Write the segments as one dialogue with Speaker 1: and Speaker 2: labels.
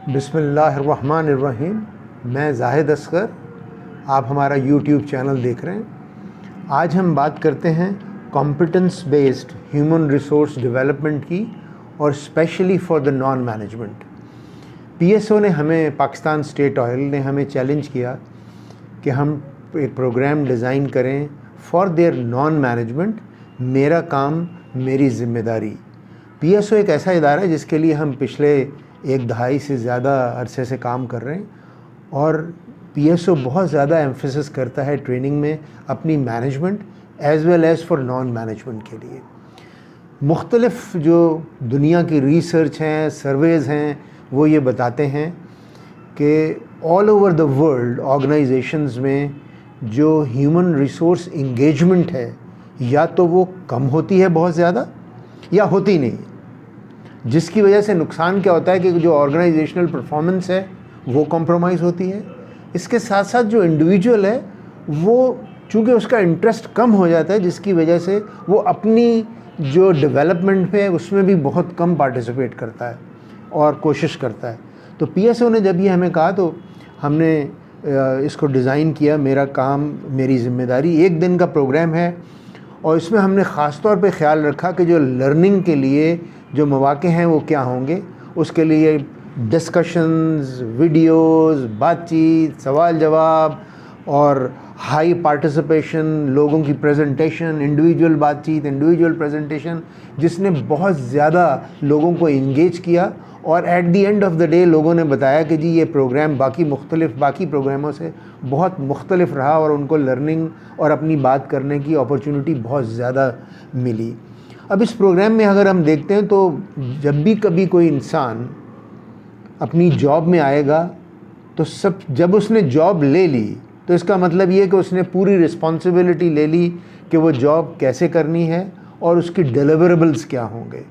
Speaker 1: बिस्मिल्लाहिर्रहमानिर्रहीम। मैं जाहिद असगर, आप हमारा यूट्यूब चैनल देख रहे हैं। आज हम बात करते हैं competence based human resource development की, और specially for the non management. PSO ने हमें, पाकिस्तान स्टेट ऑयल ने हमें चैलेंज किया कि हम एक प्रोग्राम डिज़ाइन करें फॉर देयर नॉन मैनेजमेंट, मेरा काम मेरी ज़िम्मेदारी। पीएसओ एक ऐसा इदारा है जिसके लिए हम पिछले एक दहाई से ज़्यादा अरसे से काम कर रहे हैं, और पीएसओ बहुत ज़्यादा एम्फेसिस करता है ट्रेनिंग में अपनी management as well as for non management के लिए। मुख्तलिफ जो दुनिया की रिसर्च हैं, सर्वेज़ हैं, वो ये बताते हैं कि all over the world organisations में जो ह्यूमन रिसोर्स इंगेजमेंट है, या तो वो कम होती है बहुत ज़्यादा, या होती नहीं, जिसकी वजह से नुकसान क्या होता है कि जो ऑर्गेनाइजेशनल परफॉर्मेंस है वो कॉम्प्रोमाइज़ होती है। इसके साथ साथ जो इंडिविजुअल है वो चूँकि उसका इंटरेस्ट कम हो जाता है, जिसकी वजह से वो अपनी जो डेवलपमेंट पे है उसमें भी बहुत कम पार्टिसिपेट करता है और कोशिश करता है। तो पीएसओ ने जब ये हमें कहा तो हमने इसको डिज़ाइन किया, मेरा काम मेरी ज़िम्मेदारी। एक दिन का प्रोग्राम है, और इसमें हमने ख़ास तौर पे ख्याल रखा कि जो लर्निंग के लिए जो मौक़े हैं वो क्या होंगे। उसके लिए डिस्कशंस, वीडियोस, बातचीत, सवाल जवाब और हाई पार्टिसिपेशन, लोगों की प्रेजेंटेशन, इंडिविजुअल बातचीत, इंडिविजुअल प्रेजेंटेशन, जिसने बहुत ज़्यादा लोगों को इंगेज किया। और at the end of the day लोगों ने बताया कि जी ये प्रोग्राम बाकी प्रोग्रामों से बहुत मुख्तलिफ रहा, और उनको लर्निंग और अपनी बात करने की अपॉर्चुनिटी बहुत ज़्यादा मिली। अब इस प्रोग्राम में अगर हम देखते हैं तो जब भी कभी कोई इंसान अपनी जॉब में आएगा तो जब उसने जॉब ले ली तो इसका मतलब ये है कि उसने पूरी रिस्पॉन्सिबिलिटी ले ली कि वो जॉब कैसे करनी है और उसकी डिलीवरेबल्स क्या होंगे।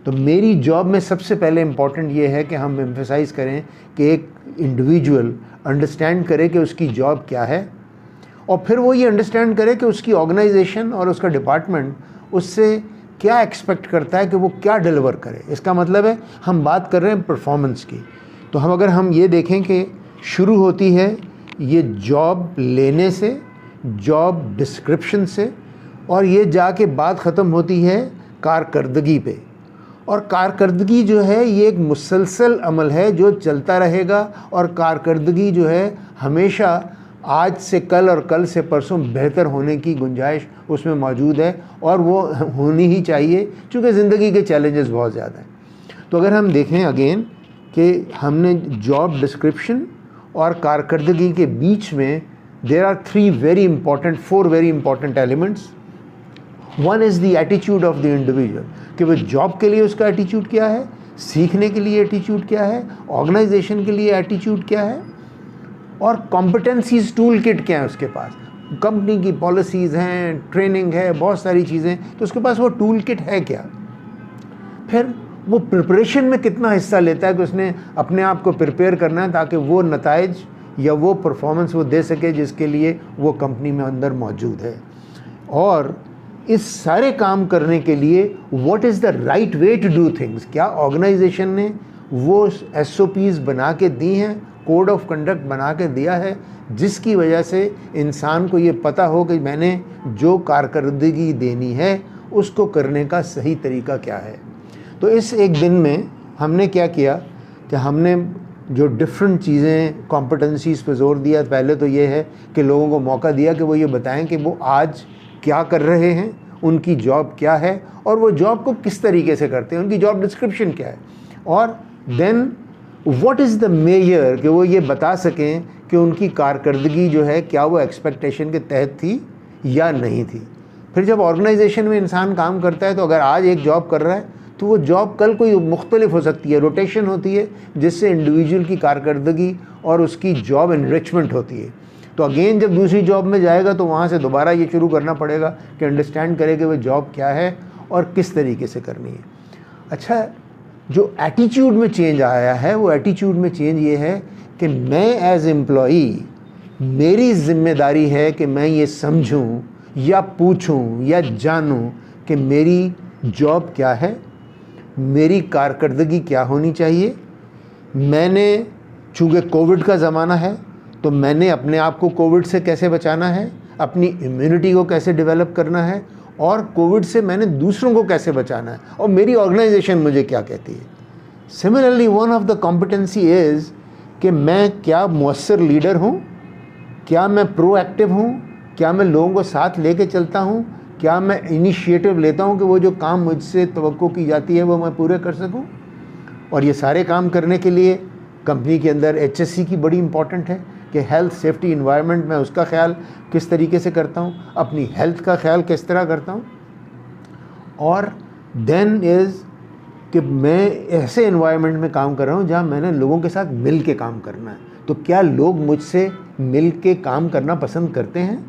Speaker 1: तो मेरी जॉब में सबसे पहले इम्पॉर्टेंट ये है कि हम एम्फसाइज़ करें कि एक इंडिविजुअल अंडरस्टैंड करे कि उसकी जॉब क्या है, और फिर वो ये अंडरस्टैंड करे कि उसकी ऑर्गेनाइजेशन और उसका डिपार्टमेंट उससे क्या एक्सपेक्ट करता है कि वो क्या डिलीवर करे। इसका मतलब है हम बात कर रहे हैं परफॉर्मेंस की। तो अगर हम ये देखें कि शुरू होती है ये जॉब लेने से, जॉब डिस्क्रिप्शन से, और ये जाके बात ख़त्म होती है कारकर्दगी पे। और कारकर्दगी जो है ये एक मुसलसल अमल है जो चलता रहेगा, और कारकर्दगी जो है हमेशा आज से कल और कल से परसों बेहतर होने की गुंजाइश उसमें मौजूद है, और वो होनी ही चाहिए क्योंकि ज़िंदगी के चैलेंजेस बहुत ज़्यादा हैं। तो अगर हम देखें अगेन कि हमने जॉब डिस्क्रिप्शन और कारकर्दगी के बीच में there are four very important elements. One is the attitude of the individual, कि वो जॉब के लिए उसका एटीट्यूड क्या है, सीखने के लिए एटीट्यूड क्या है, ऑर्गेनाइजेशन के लिए एटीट्यूड क्या है, और कॉम्पिटेंसीज टूल किट क्या है उसके पास। कंपनी की पॉलिसीज़ हैं, ट्रेनिंग है, बहुत सारी चीज़ें, तो उसके पास वो टूल किट है क्या। फिर वो प्रिपरेशन में कितना हिस्सा लेता है कि उसने अपने आप को प्रिपेयर करना है ताकि वो नताइज या वो परफॉर्मेंस वो दे सके जिसके लिए वो कंपनी में अंदर मौजूद है। और इस सारे काम करने के लिए what is the right way to do things, क्या ऑर्गेनाइजेशन ने वो SOPs बना के दी हैं, कोड ऑफ कंडक्ट बना के दिया है, जिसकी वजह से इंसान को ये पता हो कि मैंने जो कारकर्दगी देनी है उसको करने का सही तरीका क्या है। तो इस एक दिन में हमने क्या किया कि हमने जो डिफरेंट चीज़ें कॉम्पिटेंसीज़ पे जोर दिया। पहले तो ये है कि लोगों को मौका दिया कि वो ये बताएं कि वो आज क्या कर रहे हैं, उनकी जॉब क्या है, और वो जॉब को किस तरीके से करते हैं, उनकी जॉब डिस्क्रिप्शन क्या है, और then what is the major, कि वो ये बता सकें कि उनकी कारकर्दगी जो है क्या वो एक्सपेक्टेशन के तहत थी या नहीं थी। फिर जब ऑर्गेनाइजेशन में इंसान काम करता है तो अगर आज एक जॉब कर रहा है तो वो जॉब कल कोई मुख्तलिफ हो सकती है, रोटेशन होती है, जिससे इंडिविजुअल की कारकर्दगी और उसकी जॉब एनरिचमेंट होती है। तो अगेन जब दूसरी जॉब में जाएगा तो वहाँ से दोबारा ये शुरू करना पड़ेगा कि अंडरस्टैंड करे कि वो जॉब क्या है और किस तरीके से करनी है। अच्छा, जो एटीट्यूड में चेंज आया है वो एटीट्यूड में चेंज ये है कि मैं एज एम्प्लॉई, मेरी ज़िम्मेदारी है कि मैं ये समझूं या पूछूं या जानूं कि मेरी जॉब क्या है, मेरी कारकर्दगी क्या होनी चाहिए, मैंने, चूँकि कोविड का ज़माना है, तो मैंने अपने आप को कोविड से कैसे बचाना है, अपनी इम्यूनिटी को कैसे डेवलप करना है, और कोविड से मैंने दूसरों को कैसे बचाना है, और मेरी ऑर्गेनाइजेशन मुझे क्या कहती है। Similarly one of the competency is कि मैं क्या मुअस्सर लीडर हूँ, क्या मैं प्रोएक्टिव हूँ, क्या मैं लोगों को साथ लेके चलता हूँ, क्या मैं इनिशिएटिव लेता हूँ कि वो जो काम मुझसे तवक्को की जाती है वो मैं पूरे कर सकूँ। और ये सारे काम करने के लिए कंपनी के अंदर HSE की बड़ी इंपॉर्टेंट है कि हेल्थ सेफ्टी इन्वायरमेंट में उसका ख्याल किस तरीके से करता हूँ, अपनी हेल्थ का ख्याल किस तरह करता हूँ। और देन इज़ कि मैं ऐसे इन्वायरमेंट में काम कर रहा हूँ जहाँ मैंने लोगों के साथ मिल के काम करना है। तो क्या लोग मुझसे मिल के काम करना पसंद करते हैं?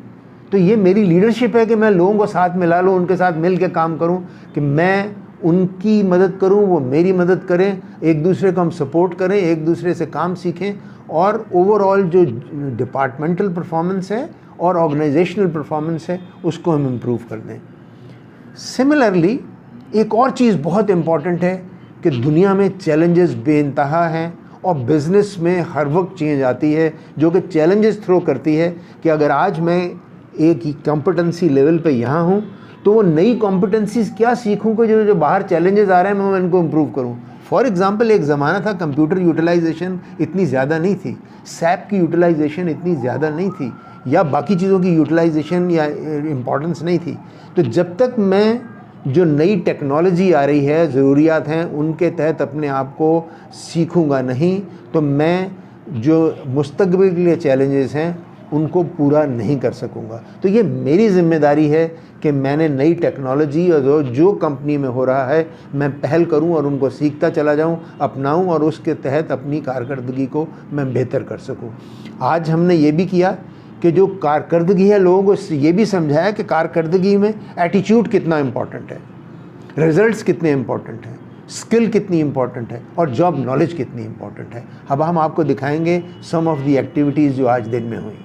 Speaker 1: तो ये मेरी लीडरशिप है कि मैं लोगों को साथ मिला लूँ, उनके साथ मिल के काम करूँ, कि मैं उनकी मदद करूँ, वो मेरी मदद करें, एक दूसरे को हम सपोर्ट करें, एक दूसरे से काम सीखें, और ओवरऑल जो डिपार्टमेंटल परफॉर्मेंस है और ऑर्गेनाइजेशनल परफॉर्मेंस है उसको हम इम्प्रूव कर दें। सिमिलरली एक और चीज़ बहुत इम्पॉर्टेंट है कि दुनिया में चैलेंजेस बेइंतहा हैं, और बिज़नेस में हर वक्त चेंज आती है जो कि चैलेंजेस थ्रो करती है कि अगर आज मैं एक ही कॉम्पिटेंसी लेवल पे यहाँ हूँ तो वो नई कॉम्पिटेंसीज क्या सीखूँ कि जो बाहर चैलेंजेस आ रहे हैं मैं इनको इम्प्रूव करूँ। फॉर एग्ज़ाम्पल एक ज़माना था कंप्यूटर यूटिलाइजेशन इतनी ज़्यादा नहीं थी, सैप की यूटिलाइजेशन इतनी ज़्यादा नहीं थी, या बाकी चीज़ों की यूटिलाइजेशन या इम्पॉर्टेंस नहीं थी। तो जब तक मैं जो नई टेक्नोलॉजी आ रही है, ज़रूरियात हैं, उनके तहत अपने आप को सीखूंगा नहीं, तो मैं जो मुस्तक़बिल के लिए चैलेंजेस हैं उनको पूरा नहीं कर सकूंगा। तो ये मेरी ज़िम्मेदारी है कि मैंने नई टेक्नोलॉजी और जो कंपनी में हो रहा है मैं पहल करूं और उनको सीखता चला जाऊं, अपनाऊं, और उसके तहत अपनी कारकर्दगी को मैं बेहतर कर सकूं। आज हमने ये भी किया कि जो कारकर्दगी है लोगों को ये भी समझाया कि कारकर्दगी में एटीट्यूड कितना इम्पॉर्टेंट है, रिजल्ट्स कितने इम्पॉर्टेंट हैं, स्किल कितनी इम्पॉर्टेंट है, और जॉब नॉलेज कितनी इम्पॉर्टेंट है। अब हम आपको दिखाएंगे सम ऑफ द एक्टिविटीज़ जो आज दिन में हुई।